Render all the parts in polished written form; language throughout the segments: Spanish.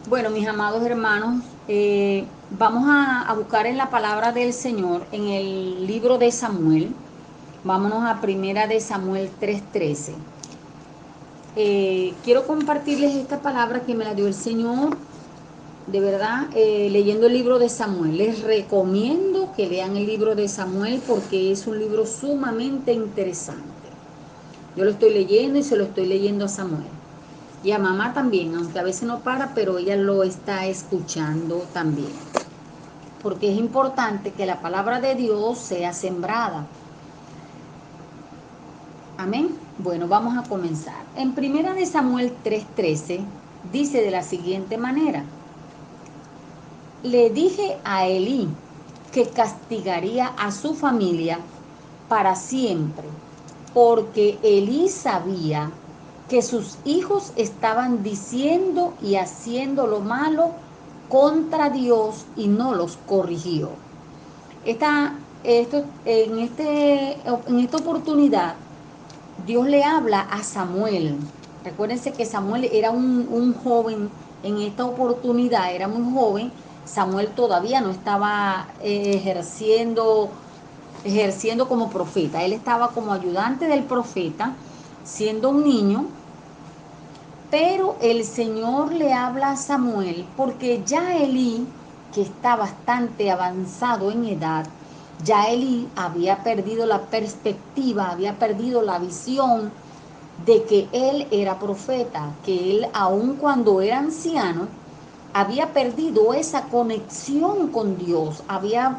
Bueno, mis amados hermanos, vamos a buscar en la palabra del Señor, en el libro de Samuel. Vámonos a primera de Samuel 3:13. Quiero compartirles esta palabra que me la dio el Señor, de verdad, leyendo el libro de Samuel. Les recomiendo que lean el libro de Samuel porque es un libro sumamente interesante. Yo lo estoy leyendo y se lo estoy leyendo a Samuel. Y a mamá también, aunque a veces no para, pero ella lo está escuchando también. Porque es importante que la palabra de Dios sea sembrada. Amén. Bueno, vamos a comenzar. En primera de Samuel 3:13 dice de la siguiente manera: le dije a Elí que castigaría a su familia para siempre, porque Elí sabía que sus hijos estaban diciendo y haciendo lo malo contra Dios y no los corrigió. En esta oportunidad, Dios le habla a Samuel. Recuérdense que Samuel era un joven en esta oportunidad, era muy joven. Samuel todavía no estaba ejerciendo como profeta. Él estaba como ayudante del profeta, siendo un niño. Pero el Señor le habla a Samuel porque ya Elí, que está bastante avanzado en edad, ya Elí había perdido la perspectiva, había perdido la visión de que él era profeta, que él, aun cuando era anciano, había perdido esa conexión con Dios, había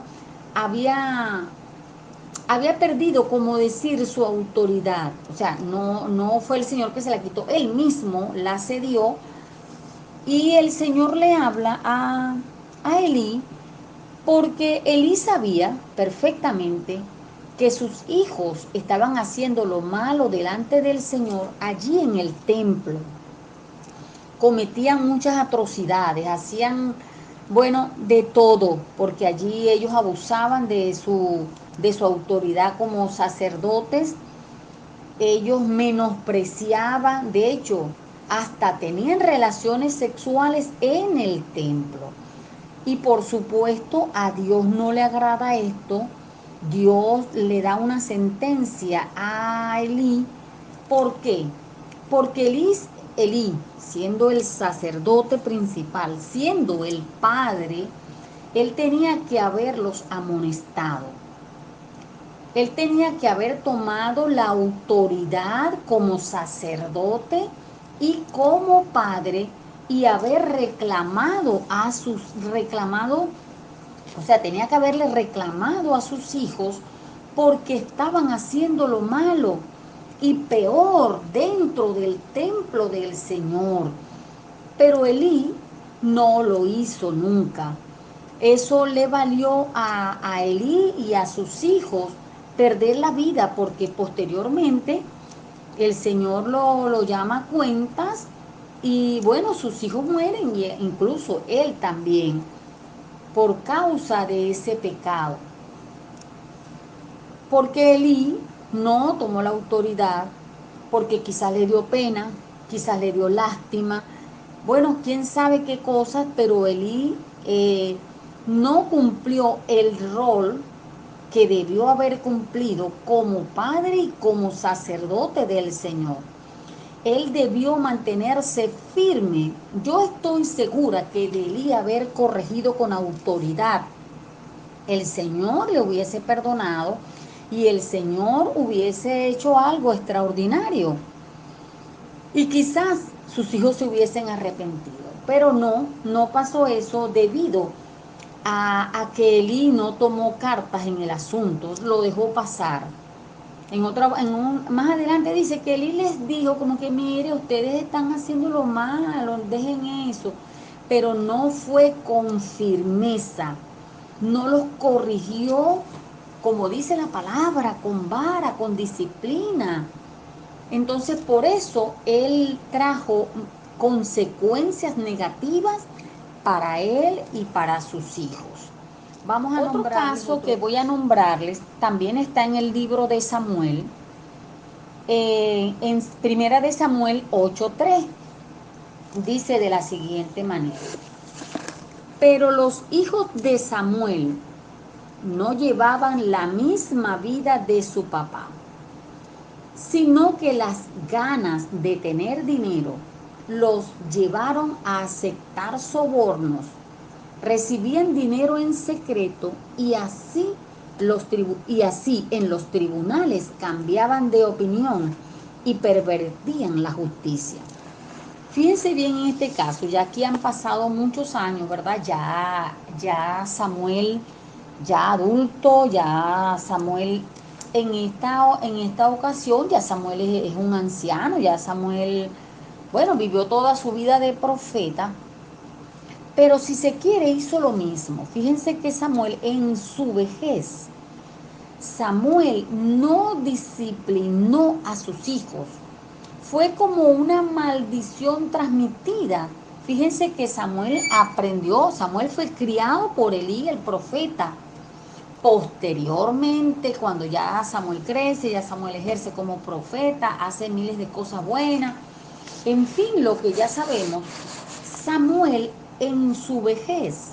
había perdido, como decir, su autoridad. O sea, no fue el Señor que se la quitó, él mismo la cedió. Y el Señor le habla a Elí porque Elí sabía perfectamente que sus hijos estaban haciendo lo malo delante del Señor allí en el templo. Cometían muchas atrocidades, hacían, bueno, de todo, porque allí ellos abusaban de su autoridad como sacerdotes. Ellos menospreciaban, de hecho, hasta tenían relaciones sexuales en el templo. Y por supuesto a Dios no le agrada esto. Dios le da una sentencia a Elí. ¿Por qué? Porque Elí, siendo el sacerdote principal, siendo el padre, él tenía que haberlos amonestado. Él tenía que haber tomado la autoridad como sacerdote y como padre y haber reclamado, o sea, tenía que haberle reclamado a sus hijos porque estaban haciendo lo malo y peor dentro del templo del Señor. Pero Elí no lo hizo nunca. Eso le valió a Elí y a sus hijos perder la vida porque posteriormente el Señor lo llama a cuentas y bueno, sus hijos mueren y incluso él también por causa de ese pecado. Porque Elí no tomó la autoridad, porque quizás le dio pena, quizás le dio lástima, bueno, quién sabe qué cosas, pero Elí no cumplió el rol que debió haber cumplido como padre y como sacerdote del Señor. Él debió mantenerse firme. Yo estoy segura que debía haber corregido con autoridad. El Señor le hubiese perdonado y el Señor hubiese hecho algo extraordinario. Y quizás sus hijos se hubiesen arrepentido. Pero no pasó eso debido a que Elí no tomó cartas en el asunto, lo dejó pasar. Más adelante dice que Elí les dijo como que mire, ustedes están haciendo lo malo, dejen eso. Pero no fue con firmeza, no los corrigió como dice la palabra, con vara, con disciplina. Entonces por eso él trajo consecuencias negativas para él y para sus hijos. Vamos a otro caso que voy a nombrarles, también está en el libro de Samuel, en primera de Samuel 8:3. dice de la siguiente manera: pero los hijos de Samuel no llevaban la misma vida de su papá, sino que las ganas de tener dinero los llevaron a aceptar sobornos. Recibían dinero en secreto y así en los tribunales cambiaban de opinión y pervertían la justicia. Fíjense bien en este caso, ya aquí han pasado muchos años, ¿verdad? Ya Samuel, ya adulto, ya Samuel, en esta ocasión, ya Samuel es un anciano, ya Samuel, bueno, vivió toda su vida de profeta, pero si se quiere hizo lo mismo. Fíjense que Samuel en su vejez, Samuel no disciplinó a sus hijos. Fue como una maldición transmitida. Fíjense que Samuel fue criado por Elí, el profeta. Posteriormente, cuando ya Samuel crece, ya Samuel ejerce como profeta, hace miles de cosas buenas. En fin, lo que ya sabemos, Samuel en su vejez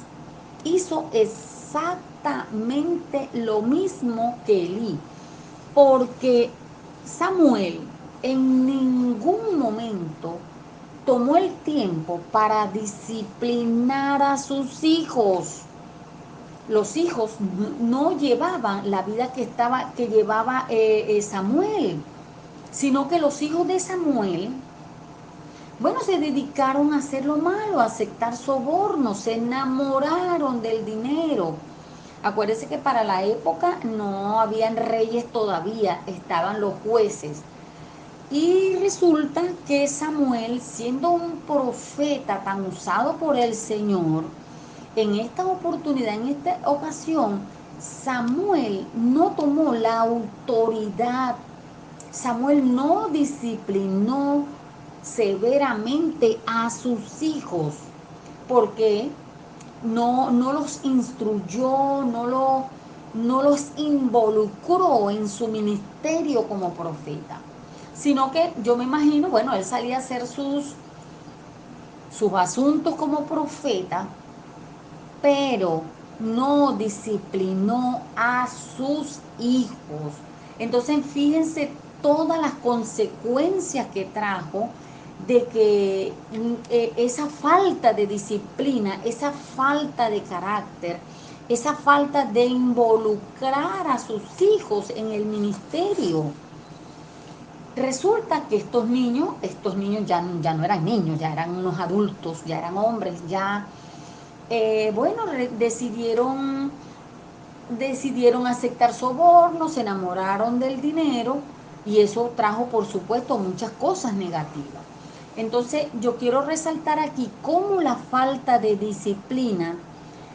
hizo exactamente lo mismo que Elí, porque Samuel en ningún momento tomó el tiempo para disciplinar a sus hijos. Los hijos no llevaban la vida que llevaba Samuel, sino que los hijos de Samuel, bueno, se dedicaron a hacer lo malo, a aceptar sobornos, se enamoraron del dinero. Acuérdense que para la época no habían reyes todavía, estaban los jueces. Y resulta que Samuel, siendo un profeta tan usado por el Señor, en esta oportunidad, en esta ocasión, Samuel no tomó la autoridad. Samuel no disciplinó severamente a sus hijos, porque no los instruyó, no los involucró en su ministerio como profeta, sino que yo me imagino, bueno, él salía a hacer sus asuntos como profeta, pero no disciplinó a sus hijos. Entonces, fíjense todas las consecuencias que trajo de que esa falta de disciplina, esa falta de carácter, esa falta de involucrar a sus hijos en el ministerio. Resulta que estos niños ya no eran niños, ya eran unos adultos, ya eran hombres, ya, bueno, decidieron aceptar sobornos, se enamoraron del dinero y eso trajo, por supuesto, muchas cosas negativas. Entonces, yo quiero resaltar aquí cómo la falta de disciplina,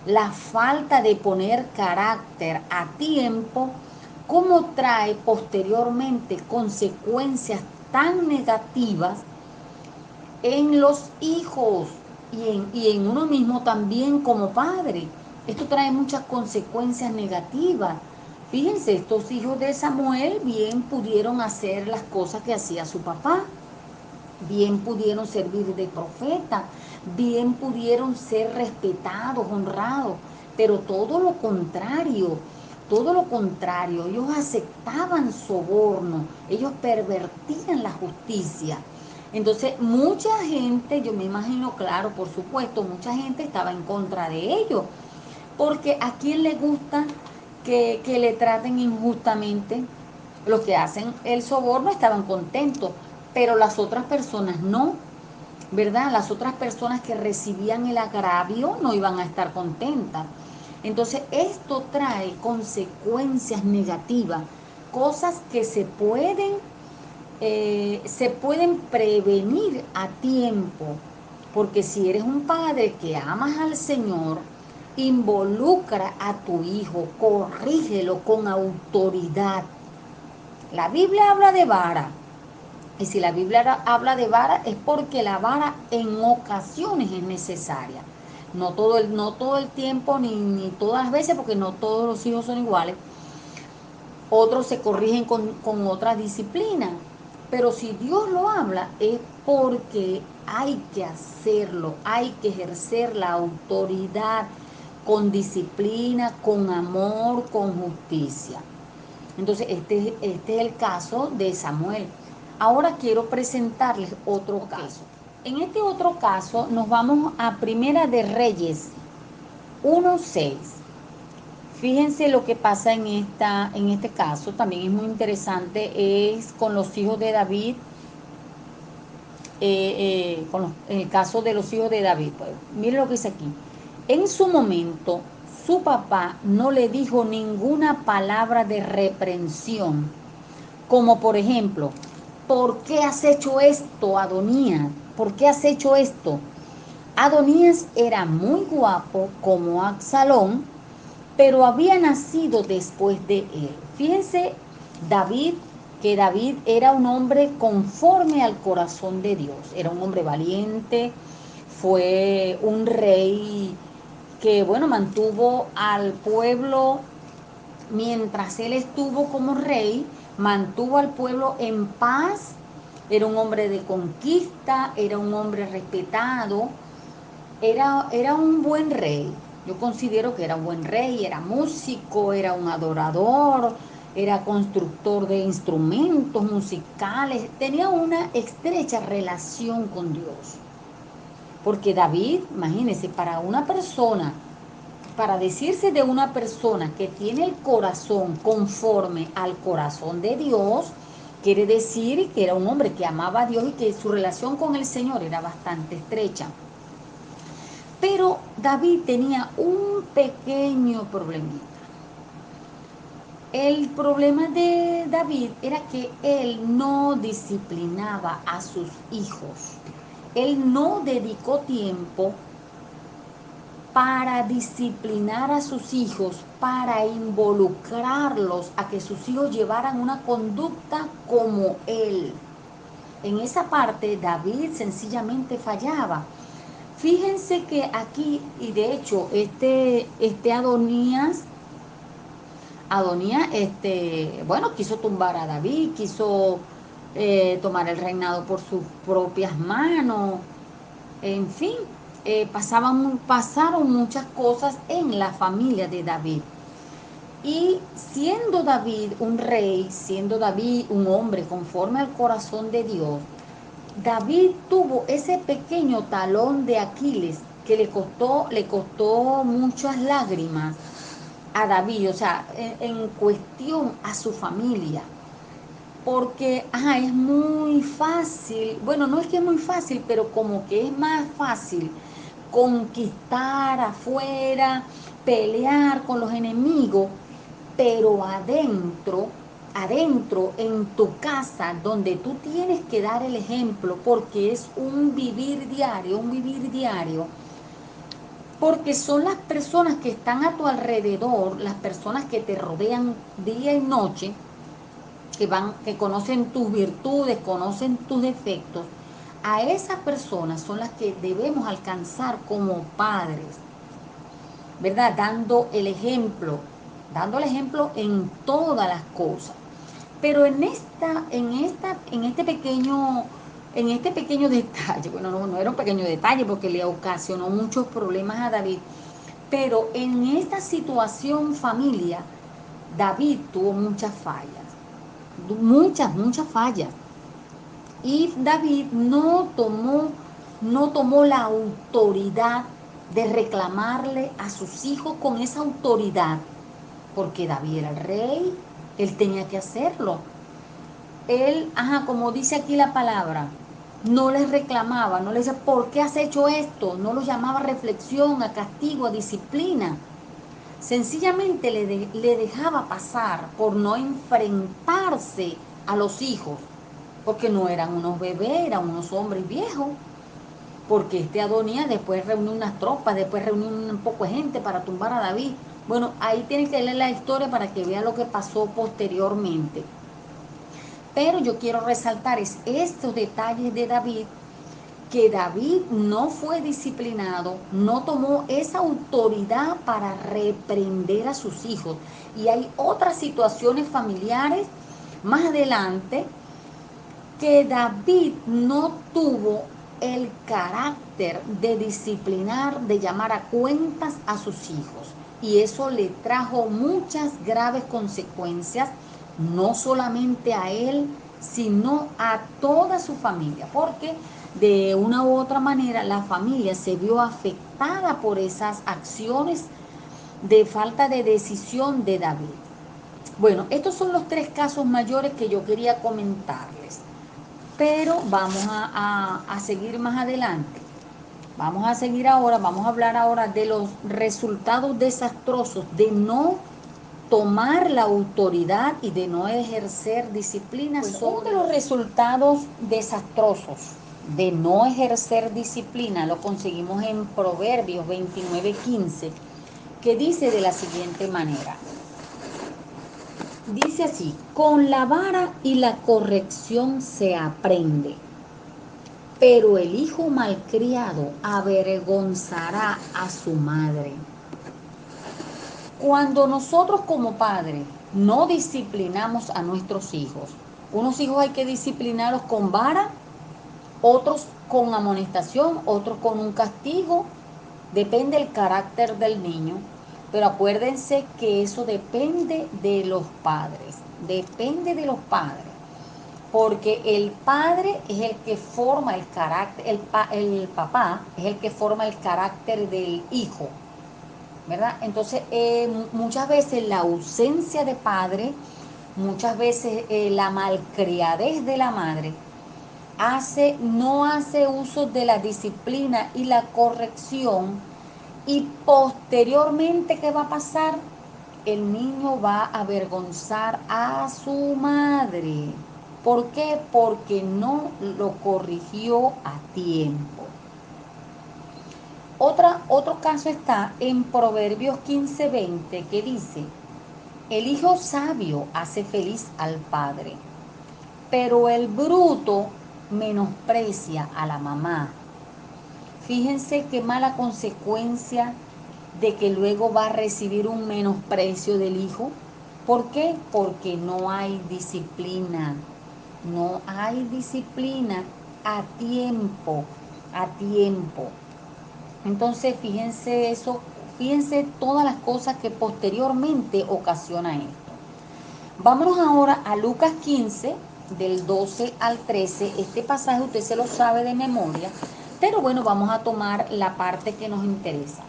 la falta de poner carácter a tiempo, cómo trae posteriormente consecuencias tan negativas en los hijos y en uno mismo también como padre. Esto trae muchas consecuencias negativas. Fíjense, estos hijos de Samuel bien pudieron hacer las cosas que hacía su papá, bien pudieron servir de profeta, bien pudieron ser respetados, honrados, pero todo lo contrario, ellos aceptaban soborno, ellos pervertían la justicia. Entonces, mucha gente, yo me imagino, claro, por supuesto, mucha gente estaba en contra de ellos, porque a quién le gusta que le traten injustamente. Los que hacen el soborno estaban contentos, pero las otras personas no, ¿verdad? Las otras personas que recibían el agravio no iban a estar contentas. Entonces, esto trae consecuencias negativas, cosas que se pueden prevenir a tiempo, porque si eres un padre que amas al Señor, involucra a tu hijo, corrígelo con autoridad. La Biblia habla de vara, y si la Biblia habla de vara es porque la vara en ocasiones es necesaria. No todo el tiempo ni todas las veces, porque no todos los hijos son iguales. Otros se corrigen con otra disciplina, Pero si Dios lo habla es porque hay que hacerlo, hay que ejercer la autoridad con disciplina, con amor, con justicia. Entonces, este es el caso de Samuel. Ahora quiero presentarles otro caso. En este otro caso nos vamos a Primera de Reyes 1:6. Fíjense lo que pasa en este caso, también es muy interesante, es con los hijos de David, en el caso de los hijos de David. Pues, miren lo que dice aquí. En su momento, su papá no le dijo ninguna palabra de reprensión, como por ejemplo, ¿por qué has hecho esto, Adonías? ¿Por qué has hecho esto? Adonías era muy guapo como Absalón, pero había nacido después de él. Fíjense, David, que David era un hombre conforme al corazón de Dios, era un hombre valiente, fue un rey que, bueno, mantuvo al pueblo mientras él estuvo como rey, mantuvo al pueblo en paz, era un hombre de conquista, era un hombre respetado, era un buen rey. Yo considero que era un buen rey, era músico, era un adorador, era constructor de instrumentos musicales, tenía una estrecha relación con Dios. Porque David, imagínense, para decirse de una persona que tiene el corazón conforme al corazón de Dios, quiere decir que era un hombre que amaba a Dios y que su relación con el Señor era bastante estrecha. Pero David tenía un pequeño problemita. El problema de David era que él no disciplinaba a sus hijos. Él no dedicó tiempo para disciplinar a sus hijos, para involucrarlos a que sus hijos llevaran una conducta como él. En esa parte David sencillamente fallaba. Fíjense que aquí, y de hecho, Adonías, bueno, quiso tumbar a David, quiso tomar el reinado por sus propias manos, en fin, pasaron muchas cosas en la familia de David. Y siendo David un rey, siendo David un hombre conforme al corazón de Dios, David tuvo ese pequeño talón de Aquiles que le costó muchas lágrimas a David, o sea, en cuestión a su familia. Porque, es muy fácil, bueno, no es que es muy fácil, pero como que es más fácil conquistar afuera, pelear con los enemigos, pero adentro en tu casa, donde tú tienes que dar el ejemplo, porque es un vivir diario, porque son las personas que están a tu alrededor, las personas que te rodean día y noche, que conocen tus virtudes, conocen tus defectos. A esas personas son las que debemos alcanzar como padres, ¿verdad? Dando el ejemplo en todas las cosas. Pero en este pequeño detalle, bueno, no era un pequeño detalle porque le ocasionó muchos problemas a David, pero en esta situación familia, David tuvo muchas fallas. Y David no tomó la autoridad de reclamarle a sus hijos con esa autoridad, porque David era el rey, él tenía que hacerlo. Él, como dice aquí la palabra, no les reclamaba, no les decía, ¿por qué has hecho esto? No los llamaba a reflexión, a castigo, a disciplina. Sencillamente le dejaba pasar por no enfrentarse a los hijos, porque no eran unos bebés, eran unos hombres viejos. Porque Adonías después reunió unas tropas, después reunió un poco de gente para tumbar a David. Bueno, ahí tienes que leer la historia para que vea lo que pasó posteriormente. Pero yo quiero resaltar estos detalles de David, que David no fue disciplinado, no tomó esa autoridad para reprender a sus hijos. Y hay otras situaciones familiares más adelante que David no tuvo el carácter de disciplinar, de llamar a cuentas a sus hijos. Y eso le trajo muchas graves consecuencias, no solamente a él, sino a toda su familia, porque de una u otra manera la familia se vio afectada por esas acciones de falta de decisión de David. Bueno, estos son los tres casos mayores que yo quería comentarles, pero vamos a seguir más adelante. Vamos a seguir ahora, vamos a hablar ahora de los resultados desastrosos de no tomar la autoridad y de no ejercer disciplina. Bueno, sobre uno de los resultados desastrosos de no ejercer disciplina lo conseguimos en Proverbios 29:15, que dice de la siguiente manera. Dice así: con la vara y la corrección se aprende, pero el hijo malcriado avergonzará a su madre. Cuando nosotros como padres no disciplinamos a nuestros hijos, unos hijos hay que disciplinarlos con vara, otros con amonestación, otros con un castigo, depende del carácter del niño, pero acuérdense que eso depende de los padres, porque el padre es el que forma el carácter, el papá es el que forma el carácter del hijo, ¿verdad? Entonces, muchas veces la ausencia de padre, muchas veces la malcriadez de la madre, no hace uso de la disciplina y la corrección, y posteriormente, ¿qué va a pasar? El niño va a avergonzar a su madre. ¿Por qué? Porque no lo corrigió a tiempo. Otro caso está en Proverbios 15:20, que dice: el hijo sabio hace feliz al padre, pero el bruto menosprecia a la mamá. Fíjense qué mala consecuencia de que luego va a recibir un menosprecio del hijo. ¿Por qué? Porque no hay disciplina. No hay disciplina a tiempo, a tiempo. Entonces, fíjense eso, fíjense todas las cosas que posteriormente ocasiona esto. Vámonos ahora a Lucas 15, del 12 al 13. Este pasaje usted se lo sabe de memoria, pero bueno, vamos a tomar la parte que nos interesa.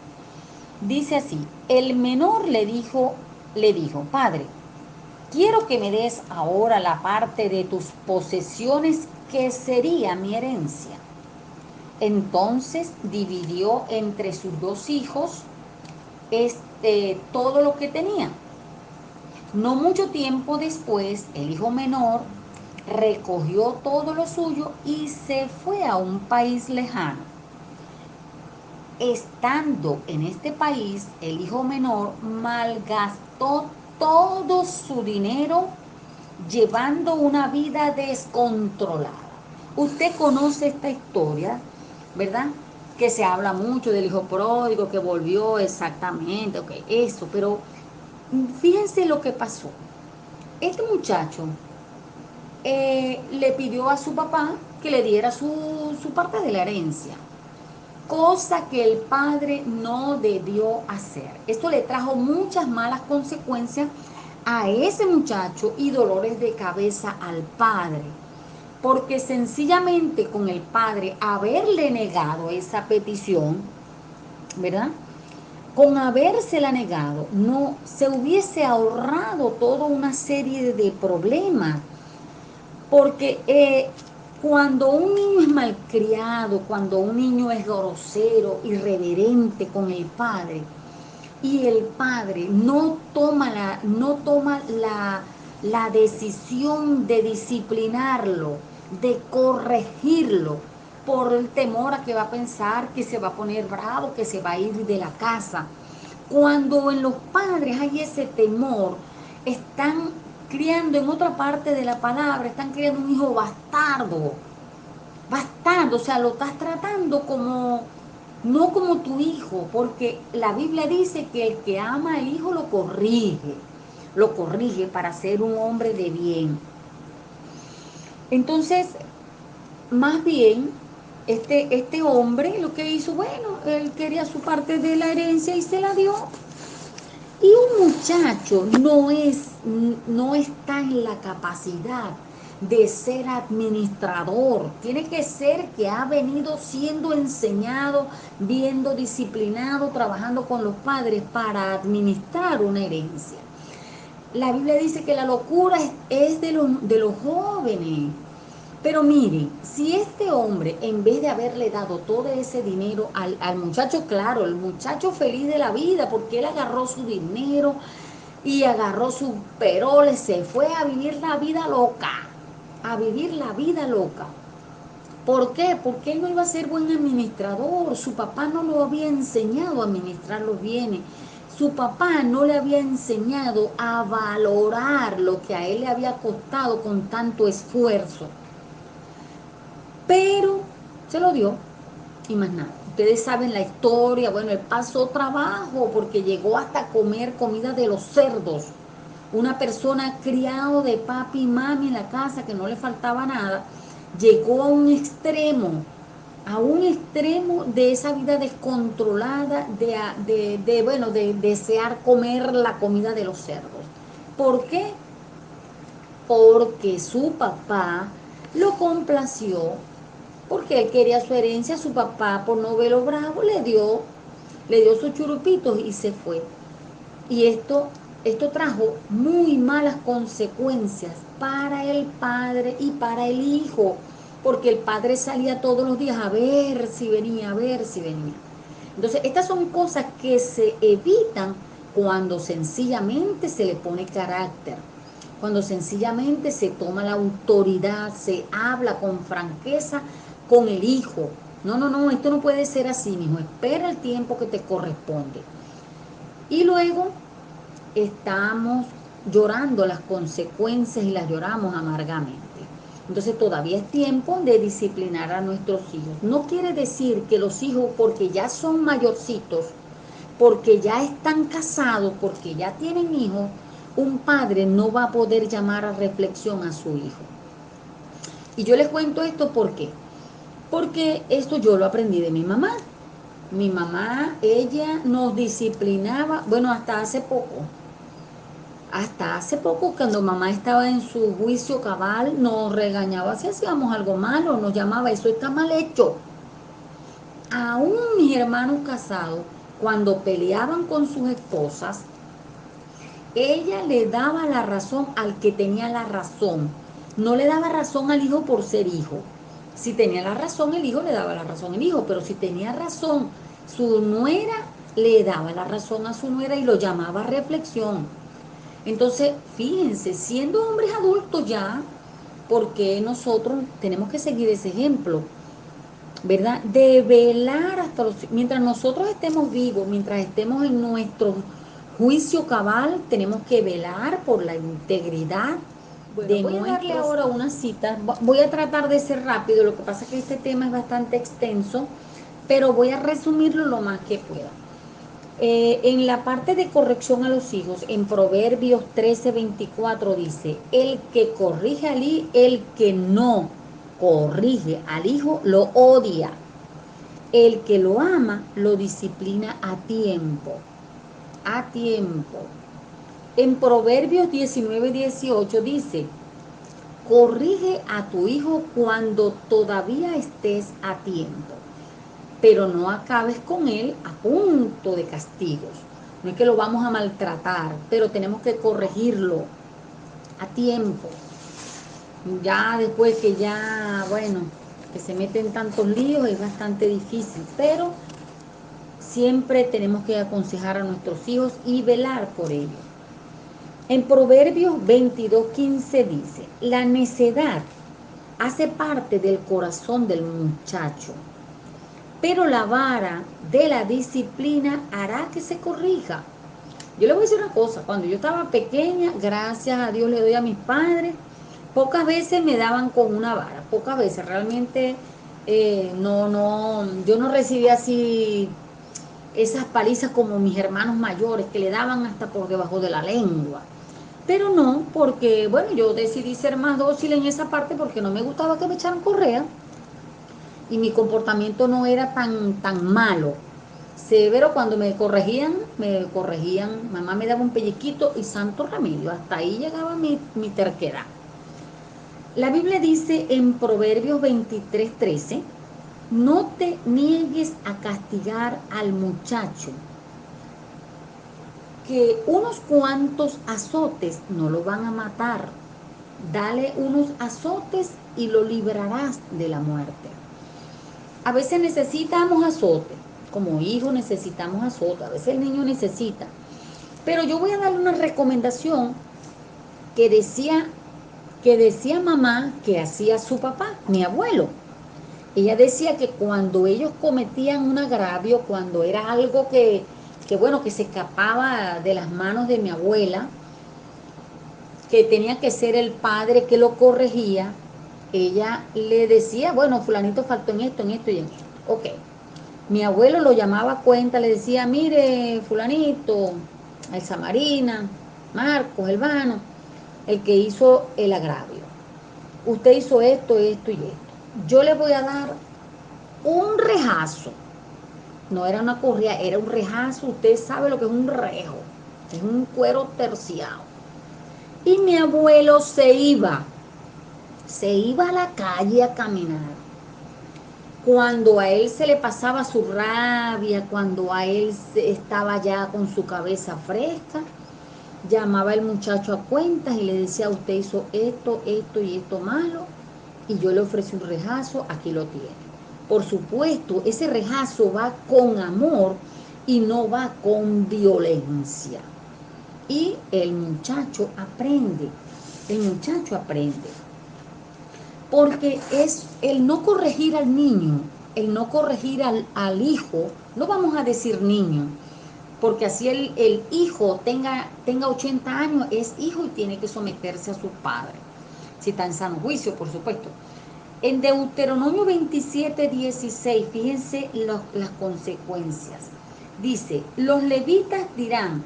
Dice así: el menor le dijo, padre, quiero que me des ahora la parte de tus posesiones que sería mi herencia. Entonces dividió entre sus dos hijos todo lo que tenía. No mucho tiempo después, el hijo menor recogió todo lo suyo y se fue a un país lejano. Estando en este país, el hijo menor malgastó todo su dinero llevando una vida descontrolada. Usted conoce esta historia, ¿verdad? Que se habla mucho del hijo pródigo que volvió, exactamente, ok, eso, pero fíjense lo que pasó. Este muchacho le pidió a su papá que le diera su parte de la herencia, cosa que el padre no debió hacer. Esto le trajo muchas malas consecuencias a ese muchacho y dolores de cabeza al padre, porque sencillamente con el padre haberle negado esa petición, ¿verdad? Con habérsela negado, no se hubiese ahorrado toda una serie de problemas, porque cuando un niño es malcriado, cuando un niño es grosero, irreverente con el padre, y el padre no toma la decisión de disciplinarlo, de corregirlo, por el temor a que va a pensar que se va a poner bravo, que se va a ir de la casa. Cuando en los padres hay ese temor, están criando, en otra parte de la palabra, están criando un hijo bastardo. Bastardo, o sea, lo estás tratando como, no como tu hijo, porque la Biblia dice que el que ama al hijo lo corrige para ser un hombre de bien. Entonces, más bien, este hombre lo que hizo, bueno, él quería su parte de la herencia y se la dio. Y un muchacho no está en la capacidad de ser administrador. Tiene que ser que ha venido siendo enseñado, viendo disciplinado, trabajando con los padres para administrar una herencia. La Biblia dice que la locura es de los jóvenes. Pero miren, si este hombre, en vez de haberle dado todo ese dinero al muchacho, claro, el muchacho feliz de la vida, porque él agarró su dinero y agarró sus peroles, se fue a vivir la vida loca, a vivir la vida loca. ¿Por qué? Porque él no iba a ser buen administrador. Su papá no lo había enseñado a administrar los bienes. Su papá no le había enseñado a valorar lo que a él le había costado con tanto esfuerzo. Pero se lo dio y más nada. Ustedes saben la historia. Bueno, él pasó trabajo porque llegó hasta comer comida de los cerdos. Una persona criado de papi y mami en la casa que no le faltaba nada, llegó a un extremo de esa vida descontrolada, bueno, de desear comer la comida de los cerdos. ¿Por qué? Porque su papá lo complació, porque él quería su herencia, su papá por no verlo bravo le dio sus churupitos y se fue. Y esto trajo muy malas consecuencias para el padre y para el hijo, porque el padre salía todos los días a ver si venía, a ver si venía. Entonces, estas son cosas que se evitan cuando sencillamente se le pone carácter, cuando sencillamente se toma la autoridad, se habla con franqueza con el hijo. No, no, no, esto no puede ser así, mijo. Espera el tiempo que te corresponde. Y luego estamos llorando las consecuencias y las lloramos amargamente. Entonces todavía es tiempo de disciplinar a nuestros hijos. No quiere decir que los hijos, porque ya son mayorcitos, porque ya están casados, porque ya tienen hijos, un padre no va a poder llamar a reflexión a su hijo. Y yo les cuento esto ¿por qué? Porque esto yo lo aprendí de mi mamá. Mi mamá, ella nos disciplinaba, bueno, hasta hace poco, cuando mamá estaba en su juicio cabal, nos regañaba si hacíamos algo malo, nos llamaba, eso está mal hecho. Aún mis hermanos casados, cuando peleaban con sus esposas, ella le daba la razón al que tenía la razón. No le daba razón al hijo por ser hijo. Si tenía la razón el hijo, le daba la razón al hijo, pero si tenía razón su nuera, le daba la razón a su nuera y lo llamaba a reflexión. Entonces, fíjense, siendo hombres adultos ya, porque nosotros tenemos que seguir ese ejemplo, ¿verdad? De velar mientras nosotros estemos vivos, mientras estemos en nuestro juicio cabal, tenemos que velar por la integridad. Bueno, de voy a darle ahora una cita. Voy a tratar de ser rápido, lo que pasa es que este tema es bastante extenso, pero voy a resumirlo lo más que pueda. En la parte de corrección a los hijos, en Proverbios 13:24 dice, el que corrige el que no corrige al hijo, lo odia. El que lo ama, lo disciplina a tiempo. A tiempo. En Proverbios 19:18 dice, corrige a tu hijo cuando todavía estés a tiempo, pero no acabes con él a punto de castigos. No es que lo vamos a maltratar, pero tenemos que corregirlo a tiempo. Ya después que ya, bueno, que se meten tantos líos es bastante difícil, pero siempre tenemos que aconsejar a nuestros hijos y velar por ellos. En Proverbios 22:15 dice, la necedad hace parte del corazón del muchacho, pero la vara de la disciplina hará que se corrija. Yo le voy a decir una cosa, cuando yo estaba pequeña, gracias a Dios le doy a mis padres, pocas veces me daban con una vara, pocas veces, realmente yo no recibí así esas palizas como mis hermanos mayores que le daban hasta por debajo de la lengua. Pero no, porque bueno, yo decidí ser más dócil en esa parte porque no me gustaba que me echaran correa y mi comportamiento no era tan malo. Severo cuando me corregían, mamá me daba un pellizquito y santo remedio, hasta ahí llegaba mi terquedad. La Biblia dice en Proverbios 23:13, no te niegues a castigar al muchacho, que unos cuantos azotes no lo van a matar. Dale unos azotes y lo librarás de la muerte. A veces necesitamos azote, como hijos necesitamos azote, a veces el niño necesita. Pero yo voy a darle una recomendación que decía, que decía mamá que hacía su papá, mi abuelo. Ella decía que cuando ellos cometían un agravio, cuando era algo bueno, que se escapaba de las manos de mi abuela, que tenía que ser el padre que lo corregía, ella le decía, bueno, fulanito faltó en esto y en esto. Ok. Mi abuelo lo llamaba a cuenta, le decía, mire, fulanito, Elsa Marina, Marcos, Elvano, el que hizo el agravio. Usted hizo esto, esto y esto. Yo le voy a dar un rejazo. No era una correa, era un rejazo. Usted sabe lo que es un rejo. Es un cuero terciado. Y mi abuelo se iba a la calle a caminar. Cuando a él se le pasaba su rabia, cuando a él estaba ya con su cabeza fresca, llamaba al muchacho a cuentas y le decía, usted hizo esto, esto y esto malo, y yo le ofrecí un rejazo, aquí lo tiene. Por supuesto, ese rejazo va con amor y no va con violencia. Y el muchacho aprende. Porque es el no corregir al niño, el no corregir al hijo, no vamos a decir niño, porque así el hijo tenga 80 años, es hijo y tiene que someterse a su padre, si está en sano juicio, por supuesto. En Deuteronomio 27:16, fíjense las consecuencias. Dice, los levitas dirán,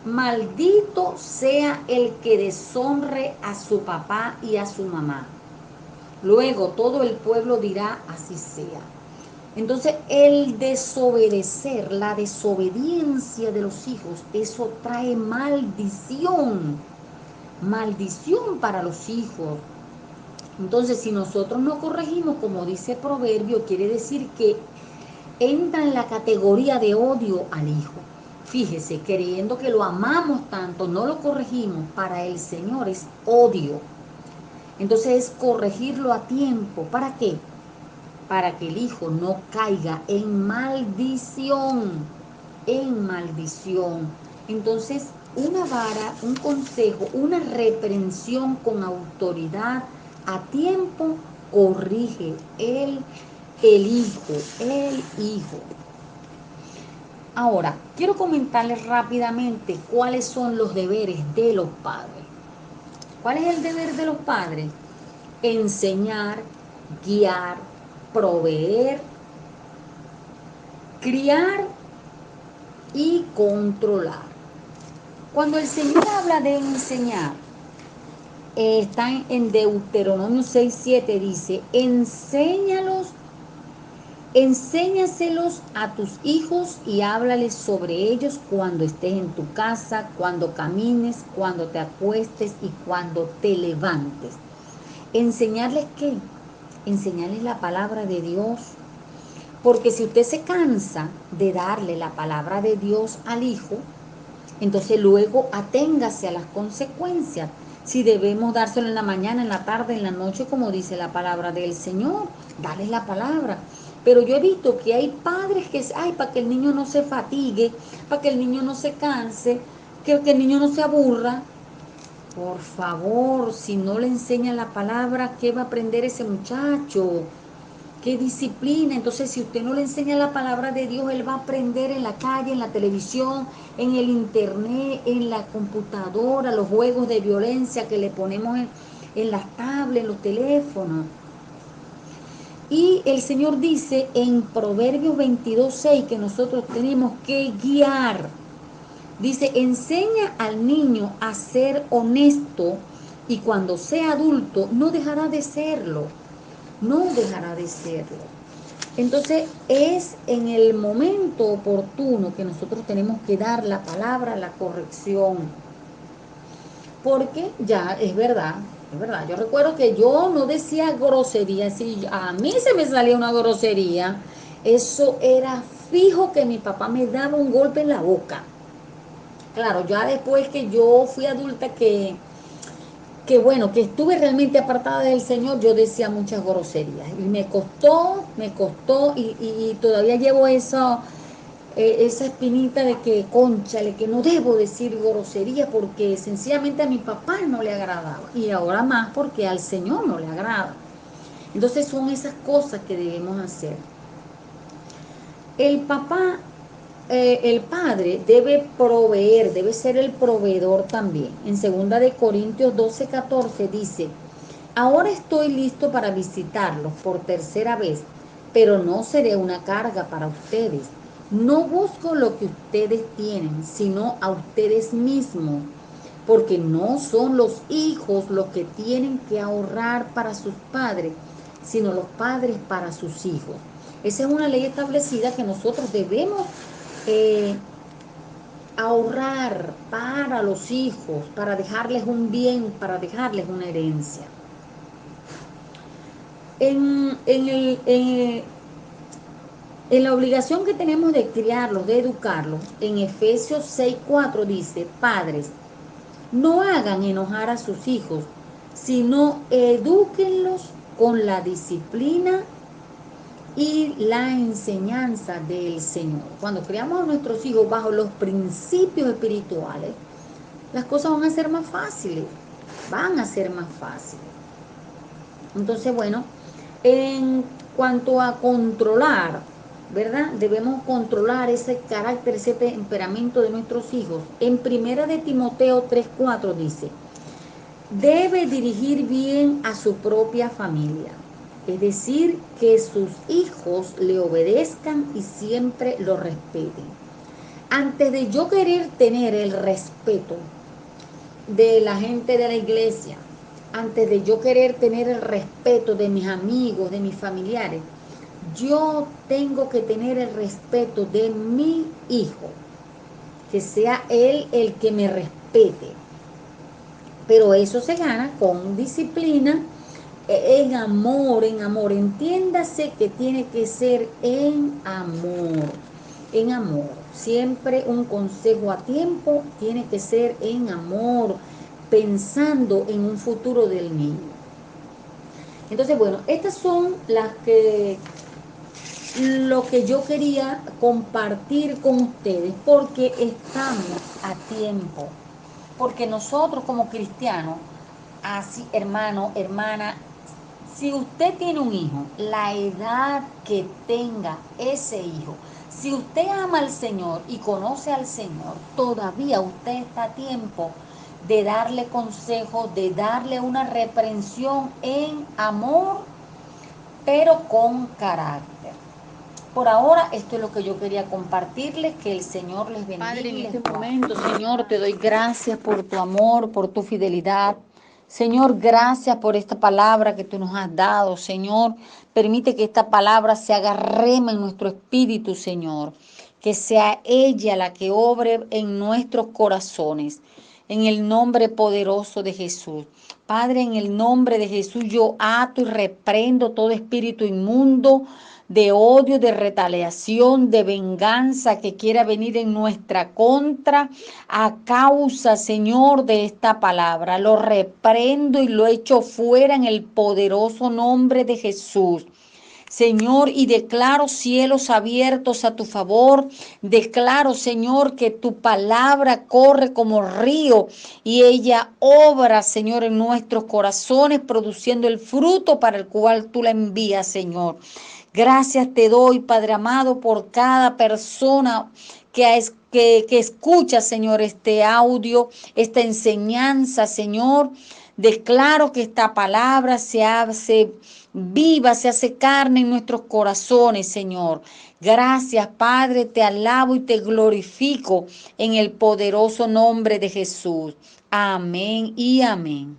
maldito sea el que deshonre a su papá y a su mamá. Luego todo el pueblo dirá, así sea. Entonces el desobedecer, la desobediencia de los hijos, eso trae maldición, maldición para los hijos. Entonces si nosotros no corregimos, como dice Proverbio, quiere decir que entra en la categoría de odio al hijo. Fíjese, creyendo que lo amamos tanto, no lo corregimos, para el Señor es odio. Entonces es corregirlo a tiempo. ¿Para qué? Para que el hijo no caiga en maldición, en maldición. Entonces, una vara, un consejo, una reprensión con autoridad a tiempo corrige el hijo. Ahora, quiero comentarles rápidamente cuáles son los deberes de los padres. ¿Cuál es el deber de los padres? Enseñar, guiar, proveer, criar y controlar. Cuando el Señor habla de enseñar, está en Deuteronomio 6:7, dice, enséñaselos a tus hijos y háblales sobre ellos cuando estés en tu casa, cuando camines, cuando te acuestes y cuando te levantes. ¿Enseñarles qué? Enseñarles la palabra de Dios. Porque si usted se cansa de darle la palabra de Dios al hijo, entonces luego aténgase a las consecuencias. Si debemos dárselo en la mañana, en la tarde, en la noche, como dice la palabra del Señor, darles la palabra. Pero yo he visto que hay padres que, para que el niño no se fatigue, para que el niño no se canse, que el niño no se aburra. Por favor, si no le enseñan la palabra, ¿qué va a aprender ese muchacho? ¿Qué disciplina? Entonces, si usted no le enseña la palabra de Dios, él va a aprender en la calle, en la televisión, en el internet, en la computadora, los juegos de violencia que le ponemos en las tablets, en los teléfonos. Y el Señor dice en Proverbios 22:6 que nosotros tenemos que guiar. Dice, enseña al niño a ser honesto y cuando sea adulto no dejará de serlo, no dejará de serlo. Entonces es en el momento oportuno que nosotros tenemos que dar la palabra, la corrección, porque ya es verdad, es verdad. Yo recuerdo que yo no decía grosería, si a mí se me salía una grosería, eso era fijo que mi papá me daba un golpe en la boca. Claro, ya después que yo fui adulta, que bueno, que estuve realmente apartada del Señor, yo decía muchas groserías. Y me costó, y todavía llevo esa espinita de que, cónchale, que no debo decir groserías porque sencillamente a mi papá no le agradaba. Y ahora más porque al Señor no le agrada. Entonces son esas cosas que debemos hacer. El papá, el padre debe proveer, debe ser el proveedor también. En 2 Corintios 12:14 dice, ahora estoy listo para visitarlos por tercera vez, pero no seré una carga para ustedes. No busco lo que ustedes tienen, sino a ustedes mismos, porque no son los hijos los que tienen que ahorrar para sus padres, sino los padres para sus hijos. Esa es una ley establecida que nosotros debemos eh, ahorrar para los hijos, para dejarles un bien, para dejarles una herencia. En la obligación que tenemos de criarlos, de educarlos, en Efesios 6:4 dice, padres, no hagan enojar a sus hijos, sino edúquenlos con la disciplina y la enseñanza del Señor. Cuando criamos a nuestros hijos bajo los principios espirituales, las cosas van a ser más fáciles, van a ser más fáciles. Entonces, bueno, en cuanto a controlar, ¿verdad? Debemos controlar ese carácter, ese temperamento de nuestros hijos. En 1 Timoteo 3:4 dice, debe dirigir bien a su propia familia, es decir, que sus hijos le obedezcan y siempre lo respeten. Antes de yo querer tener el respeto de la gente de la iglesia, antes de yo querer tener el respeto de mis amigos, de mis familiares, yo tengo que tener el respeto de mi hijo, que sea él el que me respete. Pero eso se gana con disciplina, en amor, en amor. Entiéndase que tiene que ser en amor, en amor. Siempre un consejo a tiempo tiene que ser en amor, pensando en un futuro del niño. Entonces, bueno, estas son lo que yo quería compartir con ustedes, porque estamos a tiempo, porque nosotros como cristianos, así hermano, hermana, si usted tiene un hijo, la edad que tenga ese hijo, si usted ama al Señor y conoce al Señor, todavía usted está a tiempo de darle consejo, de darle una reprensión en amor, pero con carácter. Por ahora, esto es lo que yo quería compartirles, que el Señor les bendiga. Padre, en este momento, Señor, te doy gracias por tu amor, por tu fidelidad. Señor, gracias por esta palabra que tú nos has dado, Señor. Permite que esta palabra se haga rema en nuestro espíritu, Señor. Que sea ella la que obre en nuestros corazones. En el nombre poderoso de Jesús. Padre, en el nombre de Jesús yo ato y reprendo todo espíritu inmundo de odio, de retaliación, de venganza que quiera venir en nuestra contra a causa, Señor, de esta palabra. Lo reprendo y lo echo fuera en el poderoso nombre de Jesús. Señor, y declaro cielos abiertos a tu favor. Declaro, Señor, que tu palabra corre como río y ella obra, Señor, en nuestros corazones, produciendo el fruto para el cual tú la envías, Señor. Gracias te doy, Padre amado, por cada persona que escucha, Señor, este audio, esta enseñanza, Señor. Declaro que esta palabra se hace viva, se hace carne en nuestros corazones, Señor. Gracias, Padre, te alabo y te glorifico en el poderoso nombre de Jesús. Amén y amén.